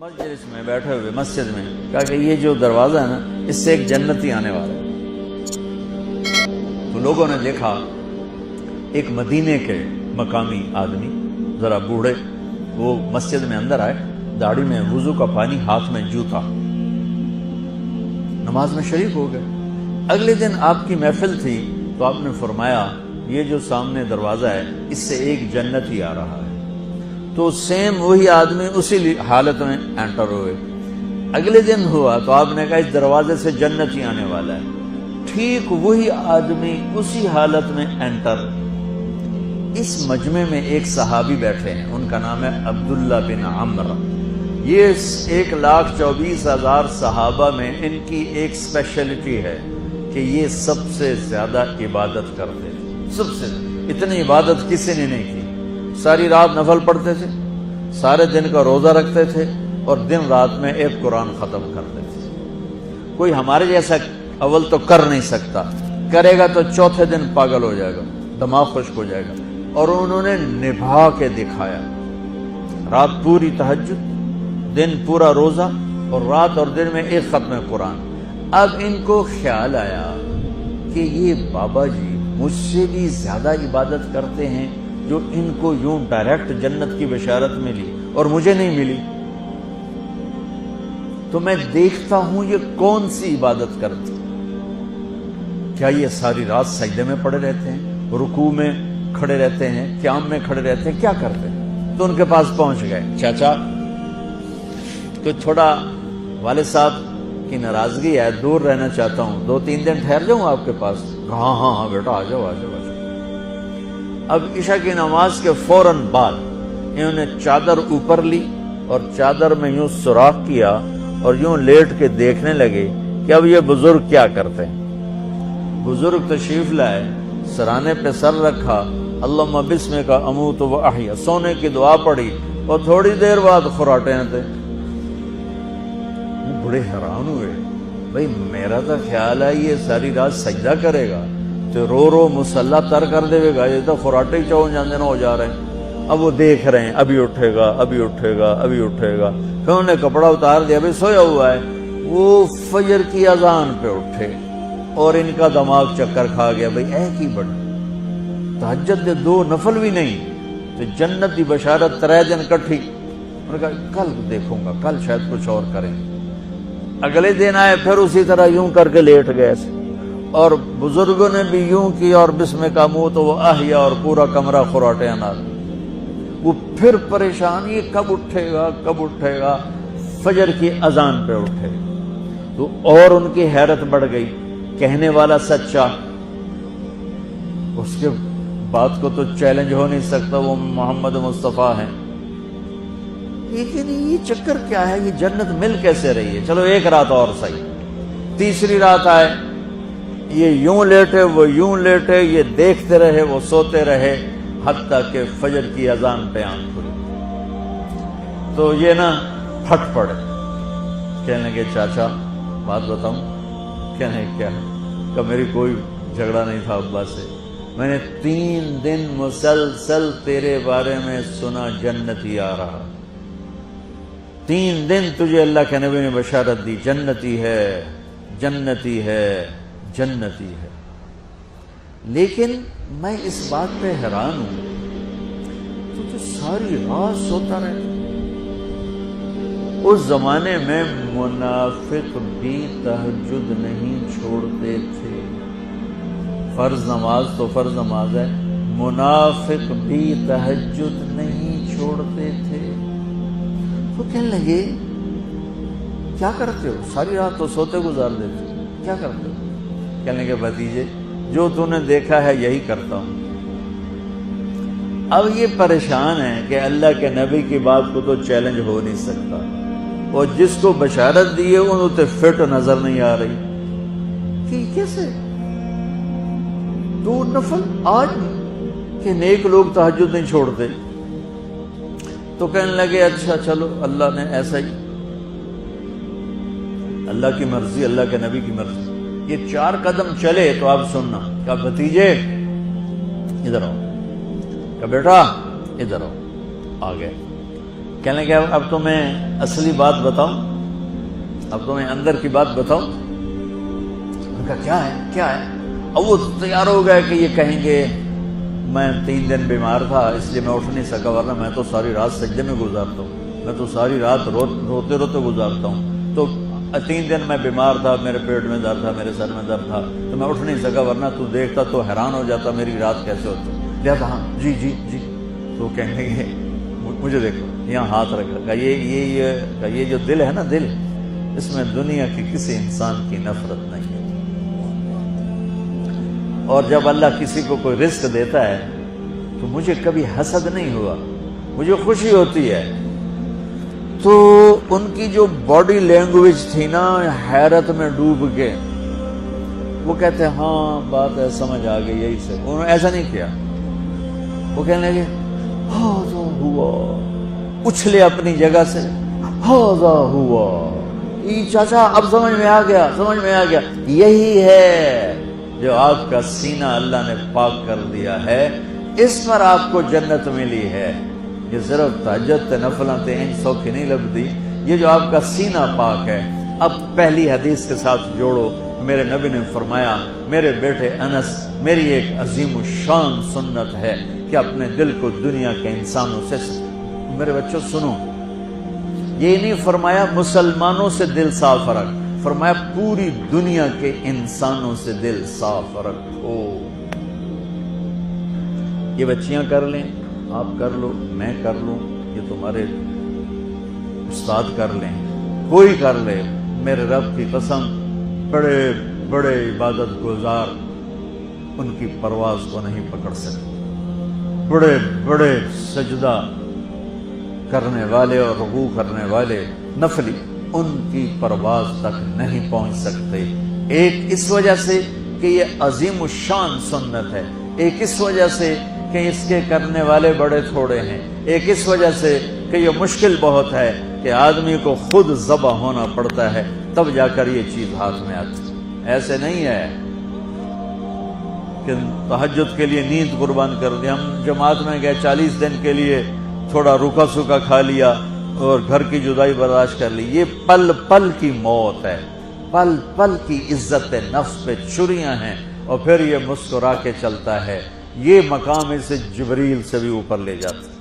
مجلس میں بیٹھے ہوئے مسجد میں کہا کہ یہ جو دروازہ ہے نا اس سے ایک جنتی آنے والا ہے۔ تو لوگوں نے دیکھا ایک مدینے کے مقامی آدمی ذرا بوڑھے، وہ مسجد میں اندر آئے، داڑھی میں وضو کا پانی، ہاتھ میں جوتا، نماز میں شریک ہو گئے۔ اگلے دن آپ کی محفل تھی تو آپ نے فرمایا یہ جو سامنے دروازہ ہے اس سے ایک جنتی آ رہا ہے۔ تو سیم وہی آدمی اسی حالت میں انٹر ہوئے۔ اگلے دن ہوا تو آپ نے کہا اس دروازے سے جنتی آنے والا ہے، ٹھیک وہی آدمی اسی حالت میں انٹر۔ اس مجمع میں ایک صحابی بیٹھے ہیں، ان کا نام ہے عبداللہ بن عمرو۔ یہ 1,24,000 صحابہ میں ان کی ایک اسپیشلٹی ہے کہ یہ سب سے زیادہ عبادت کرتے تھے، سب سے اتنی عبادت کسی نے نہیں کی۔ ساری رات نفل پڑھتے تھے، سارے دن کا روزہ رکھتے تھے اور دن رات میں ایک قرآن ختم کرتے تھے۔ کوئی ہمارے جیسا اول تو کر نہیں سکتا، کرے گا تو چوتھے دن پاگل ہو جائے گا، دماغ خشک ہو جائے گا، اور انہوں نے نبھا کے دکھایا۔ رات پوری تہجد، دن پورا روزہ، اور رات اور دن میں ایک ختم قرآن۔ اب ان کو خیال آیا کہ یہ بابا جی مجھ سے بھی زیادہ عبادت کرتے ہیں جو ان کو یوں ڈائریکٹ جنت کی بشارت ملی اور مجھے نہیں ملی، تو میں دیکھتا ہوں یہ کون سی عبادت کرتے، کیا یہ ساری رات سجدے میں پڑے رہتے ہیں، رکوع میں کھڑے رہتے ہیں، قیام میں کھڑے رہتے ہیں، کیا کرتے ہیں؟ تو ان کے پاس پہنچ گئے، چاچا کوئی تھوڑا والد صاحب کی ناراضگی ہے، دور رہنا چاہتا ہوں، 2-3 دن ٹھہر جاؤں آپ کے پاس؟ ہاں ہاں ہاں بیٹا، آ جاؤ آ جاؤ آ جاؤ۔ اب عشاء کی نماز کے فوراً بعد انہوں نے چادر اوپر لی اور چادر میں یوں سوراخ کیا اور یوں لیٹ کے دیکھنے لگے کہ اب یہ بزرگ کیا کرتے ہیں۔ بزرگ تشریف لائے، سرانے پہ سر رکھا، اللہم بسمک اموت و احیا، سونے کی دعا پڑھی اور تھوڑی دیر بعد خراٹے تھے۔ بڑے حیران ہوئے، بھئی میرا تو خیال ہے یہ ساری رات سجدہ کرے گا تو رو رو مسلح تر کر دے گا، یہ تو خراٹے ہی چون جاندے نہ ہو جا رہے ہیں۔ اب وہ دیکھ رہے ہیں ابھی اٹھے گا ابھی اٹھے گا ابھی اٹھے گا، پھر انہوں نے کپڑا اتار دیا، ابھی سویا ہوا ہے۔ وہ فجر کی اذان پہ اٹھے اور ان کا دماغ چکر کھا گیا، بھئی اے کی بڑی تہجد دے 2 نفل بھی نہیں تو جنت دی بشارت 3 دن کٹھی۔ انہوں نے کہا کل دیکھوں گا، کل شاید کچھ اور کریں۔ اگلے دن آئے، پھر اسی طرح یوں کر کے لیٹ گئے، اور بزرگوں نے بھی یوں کیا اور بسمک اموت و احیا، اور پورا کمرہ خراٹے انار۔ وہ پھر پریشان، یہ کب اٹھے گا کب اٹھے گا؟ فجر کی اذان پہ اٹھے تو اور ان کی حیرت بڑھ گئی، کہنے والا سچا، اس کے بات کو تو چیلنج ہو نہیں سکتا، وہ محمد مصطفیٰ ہیں، لیکن یہ چکر کیا ہے، یہ جنت مل کیسے رہی ہے؟ چلو ایک رات اور صحیح۔ تیسری رات آئے، یہ یوں لیٹے وہ یوں لیٹے، یہ دیکھتے رہے وہ سوتے رہے، حتیٰ کہ فجر کی اذان پہ آنکھ کھلی تو یہ نا پھٹ پڑے، کہنے لگے چاچا بات بتاؤں؟ کہنے کیا ہے؟ کہ میری کوئی جھگڑا نہیں تھا ابا سے، میں نے 3 دن مسلسل تیرے بارے میں سنا جنتی آ رہا، 3 دن تجھے اللہ کے نبی نے بشارت دی جنتی ہے جنتی ہے جنتی ہے، لیکن میں اس بات پہ حیران ہوں تو ساری رات سوتا رہتا۔ اس زمانے میں منافق بھی تہجد نہیں چھوڑتے تھے، فرض نماز تو فرض نماز ہے، منافق بھی تہجد نہیں چھوڑتے تھے۔ تو کہنے لگے کیا کرتے ہو؟ ساری رات تو سوتے گزار دیتے، کیا کرتے ہو؟ کہنے کے بھتیجے جو تو نے دیکھا ہے یہی کرتا ہوں۔ اب یہ پریشان ہے کہ اللہ کے نبی کی بات کو تو چیلنج ہو نہیں سکتا، اور جس کو بشارت دی ہے انہوں تے فٹ نظر نہیں آ رہی کہ کیسے 2 نفل آج کہ نیک لوگ تہجد نہیں چھوڑتے۔ تو کہنے لگے اچھا چلو اللہ نے ایسا ہی، اللہ کی مرضی، اللہ کے نبی کی مرضی۔ یہ 4 قدم چلے تو آپ سننا، کہا بھتیجے ادھر آؤ، کہا بیٹا ادھر آؤ، آ گئے۔ کہنے لگے اب تو میں اصلی بات بتاؤں، اب تو میں اندر کی بات بتاؤں؟ ان کا کیا ہے کیا ہے؟ اب وہ تیار ہو گئے کہ یہ کہیں گے میں 3 دن بیمار تھا اس لیے میں اٹھ نہیں سکا، ورنہ میں تو ساری رات سجدے میں گزارتا ہوں، میں تو ساری رات روتے روتے گزارتا ہوں، تو 3 دن میں بیمار تھا، میرے پیٹ میں درد تھا، میرے سر میں درد تھا، تو میں اٹھ نہیں سکا، ورنہ تو دیکھتا تو حیران ہو جاتا میری رات کیسے ہوتی۔ لہذا ہاں جی جی جی، تو کہنے گے مجھے دیکھو یہاں ہاتھ رکھا، یہ جو دل ہے نا، دل اس میں دنیا کی کسی انسان کی نفرت نہیں ہے، اور جب اللہ کسی کو کوئی رزق دیتا ہے تو مجھے کبھی حسد نہیں ہوا، مجھے خوشی ہوتی ہے۔ تو ان کی جو باڈی لینگویج تھی نا، حیرت میں ڈوب کے وہ کہتے ہیں ہاں بات ہے سمجھ آ گئی، یہی سے انہوں نے ایسا نہیں کیا، وہ کہنے لگے ہاذا ہوا، اچھلے اپنی جگہ سے، ہاذا ہوا، چاچا اب سمجھ میں آ گیا، سمجھ میں آ گیا، یہی ہے جو آپ کا سینہ اللہ نے پاک کر دیا ہے، اس پر آپ کو جنت ملی ہے۔ یہ صرف تہجد تے نفلاں تے ان سوکھی نہیں لبدی، یہ جو آپ کا سینہ پاک ہے۔ اب پہلی حدیث کے ساتھ جوڑو، میرے نبی نے فرمایا میرے بیٹے انس، میری ایک عظیم الشان سنت ہے کہ اپنے دل کو دنیا کے انسانوں سے، میرے بچوں سنو، یہ نہیں فرمایا مسلمانوں سے دل صاف رکھ، فرمایا پوری دنیا کے انسانوں سے دل صاف رکھو۔ یہ بچیاں کر لیں، آپ کر لو، میں کر لوں، یہ تمہارے استاد کر لیں، کوئی کر لے، میرے رب کی قسم بڑے بڑے عبادت گزار ان کی پرواز کو نہیں پکڑ سکتے، بڑے بڑے سجدہ کرنے والے اور رکوع کرنے والے نفلی ان کی پرواز تک نہیں پہنچ سکتے۔ ایک اس وجہ سے کہ یہ عظیم الشان سنت ہے، ایک اس وجہ سے کہ اس کے کرنے والے بڑے تھوڑے ہیں، ایک اس وجہ سے کہ یہ مشکل بہت ہے کہ آدمی کو خود ذبح ہونا پڑتا ہے تب جا کر یہ چیز ہاتھ میں آتی۔ ایسے نہیں ہے کہ تہجد کے لیے نیند قربان کر دی، ہم جماعت میں گئے 40 دن کے لیے تھوڑا روکا سوکھا کھا لیا اور گھر کی جدائی برداشت کر لی، یہ پل پل کی موت ہے، پل پل کی عزت نفس پہ چھریاں ہیں، اور پھر یہ مسکرا کے چلتا ہے، یہ مقام اسے جبریل سے بھی اوپر لے جاتا ہے۔